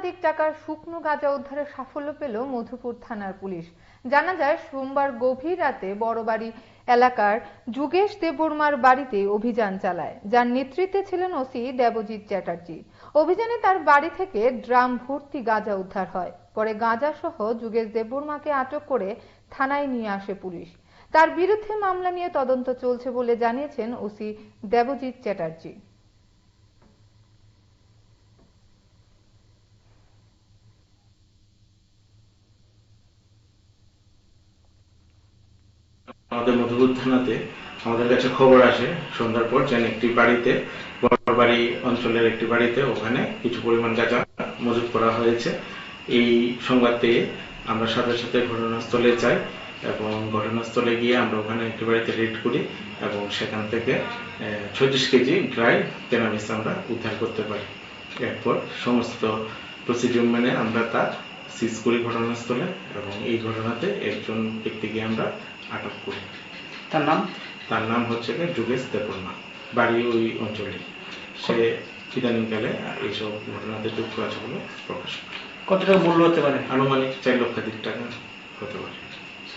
লক্ষাধিক টাকার শুকনো গাঁজা উদ্ধারে সাফল্য পেল মধুপুর থানার পুলিশ। জানা যায়, সোমবার গভীর রাতে বড়বাড়ি এলাকার যুগেশ দেববর্মার বাড়িতে অভিযান চালায়, যার নেতৃত্বে ছিলেন ওসি দেবজিৎ চ্যাটার্জি। অভিযানে তার বাড়ি থেকে ড্রাম ভর্তি গাঁজা উদ্ধার হয়। পরে গাঁজা সহ যুগেশ দেববর্মাকে আটক করে থানায় নিয়ে আসে পুলিশ। তার বিরুদ্ধে মামলা নিয়ে তদন্ত চলছে বলে জানিয়েছেন ওসি দেবজিৎ চ্যাটার্জি। আমাদের মধুপুর থানাতে আমাদের কাছে খবর আসে সন্ধ্যার পর যে একটি বাড়িতে, বড়বাড়ি অঞ্চলের একটি বাড়িতে, ওখানে কিছু পরিমাণ গাঁজা মজুত করা হয়েছে। এই সংবাদ পেয়ে আমরা সাথে সাথে ঘটনাস্থলে যাই এবং ঘটনাস্থলে গিয়ে আমরা ওখানে একটি বাড়িতে রেড করি এবং সেখান থেকে 36 কেজি ড্রাই ক্যানাবিস আমরা উদ্ধার করতে পারি। এরপর সমস্ত প্রসিডিউর মেনে আমরা তা সিজ করি ঘটনাস্থলে এবং এই ঘটনাতে একজন ব্যক্তিকে আমরা আটক করি। তার নাম হচ্ছে যুগেশ দেববর্মা, বাড়ি ওই অঞ্চলে। সে ইদানিংকালে এইসব ঘটনাতে যুক্ত আছে বলে প্রকাশ। কত টাকা মূল্য হতে পারে? আনুমানিক 4 লক্ষাধিক টাকা হতে পারে।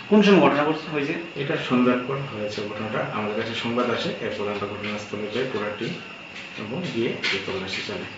কোন সময় ঘটনা হয়েছে? এটা সন্ধ্যার পর হয়েছে ঘটনাটা। আমাদের কাছে সংবাদ আসে, এরপর আমরা ঘটনাস্থলে যাই পুরা টিম এবং গিয়ে তল্লাশি চালাই।